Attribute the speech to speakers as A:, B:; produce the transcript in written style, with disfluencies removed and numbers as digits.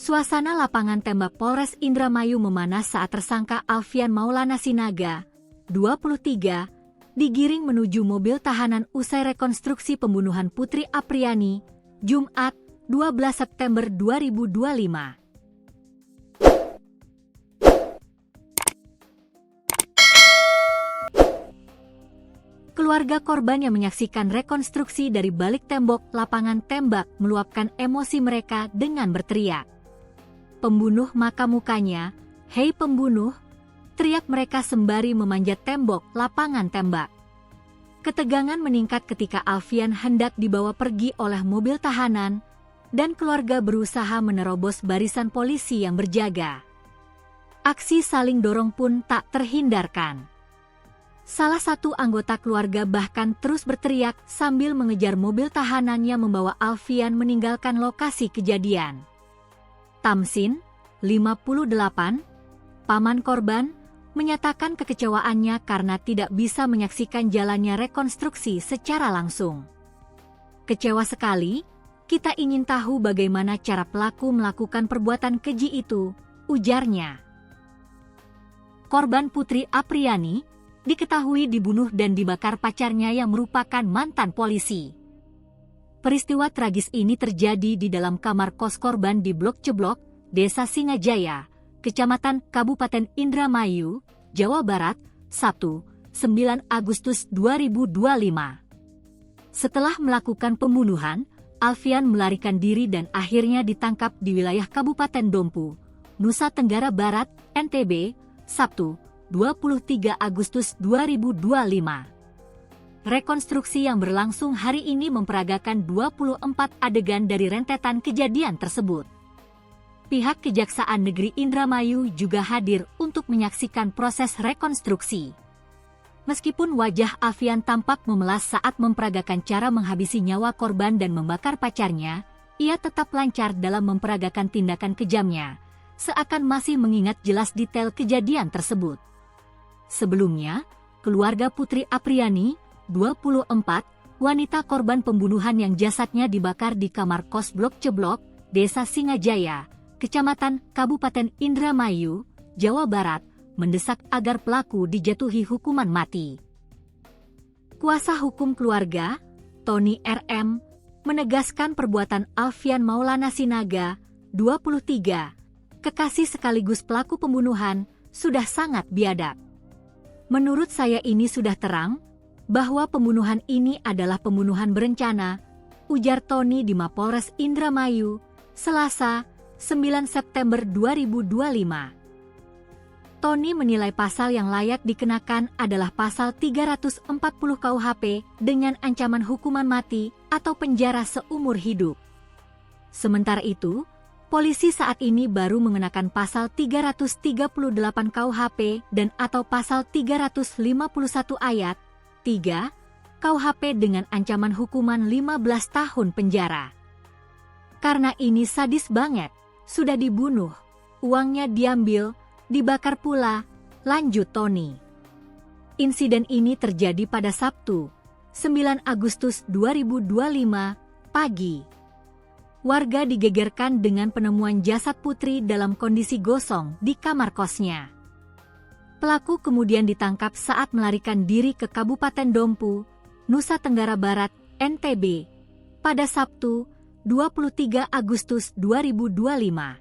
A: Suasana lapangan tembak Polres Indramayu memanas saat tersangka Alfian Maulana Sinaga, 23, digiring menuju mobil tahanan usai rekonstruksi pembunuhan Putri Apriani, Jumat, 12 September 2025. Keluarga korban yang menyaksikan rekonstruksi dari balik tembok lapangan tembak meluapkan emosi mereka dengan berteriak. "Pembunuh maka mukanya, hei pembunuh!" teriak mereka sembari memanjat tembok lapangan tembak. Ketegangan meningkat ketika Alfian hendak dibawa pergi oleh mobil tahanan, dan keluarga berusaha menerobos barisan polisi yang berjaga. Aksi saling dorong pun tak terhindarkan. Salah satu anggota keluarga bahkan terus berteriak sambil mengejar mobil tahanan yang membawa Alfian meninggalkan lokasi kejadian. Tamsin, 58, paman korban, menyatakan kekecewaannya karena tidak bisa menyaksikan jalannya rekonstruksi secara langsung. "Kecewa sekali, kita ingin tahu bagaimana cara pelaku melakukan perbuatan keji itu," ujarnya. Korban Putri Apriani diketahui dibunuh dan dibakar pacarnya yang merupakan mantan polisi. Peristiwa tragis ini terjadi di dalam kamar kos korban di Blok Ceblok, Desa Singajaya, Kecamatan Kabupaten Indramayu, Jawa Barat, Sabtu, 9 Agustus 2025. Setelah melakukan pembunuhan, Alfian melarikan diri dan akhirnya ditangkap di wilayah Kabupaten Dompu, Nusa Tenggara Barat, NTB, Sabtu, 23 Agustus 2025. Rekonstruksi yang berlangsung hari ini memperagakan 24 adegan dari rentetan kejadian tersebut. Pihak Kejaksaan Negeri Indramayu juga hadir untuk menyaksikan proses rekonstruksi. Meskipun wajah Alfian tampak memelas saat memperagakan cara menghabisi nyawa korban dan membakar pacarnya, ia tetap lancar dalam memperagakan tindakan kejamnya, seakan masih mengingat jelas detail kejadian tersebut. Sebelumnya, keluarga Putri Apriani, 24, wanita korban pembunuhan yang jasadnya dibakar di kamar kos Blok Ceblok, Desa Singajaya, Kecamatan Kabupaten Indramayu, Jawa Barat, mendesak agar pelaku dijatuhi hukuman mati. Kuasa hukum keluarga, Tony RM, menegaskan perbuatan Alfian Maulana Sinaga, 23, kekasih sekaligus pelaku pembunuhan, sudah sangat biadab. "Menurut saya ini sudah terang, bahwa pembunuhan ini adalah pembunuhan berencana," ujar Tony di Mapolres Indramayu, Selasa, 9 September 2025. Tony menilai pasal yang layak dikenakan adalah pasal 340 KUHP dengan ancaman hukuman mati atau penjara seumur hidup. Sementara itu, polisi saat ini baru mengenakan pasal 338 KUHP dan atau pasal 351 ayat 3 KUHP dengan ancaman hukuman 15 tahun penjara. "Karena ini sadis banget, sudah dibunuh, uangnya diambil, dibakar pula," lanjut Tony. Insiden ini terjadi pada Sabtu, 9 Agustus 2025, pagi. Warga digegerkan dengan penemuan jasad Putri dalam kondisi gosong di kamar kosnya. Pelaku kemudian ditangkap saat melarikan diri ke Kabupaten Dompu, Nusa Tenggara Barat, NTB, pada Sabtu, 23 Agustus 2025.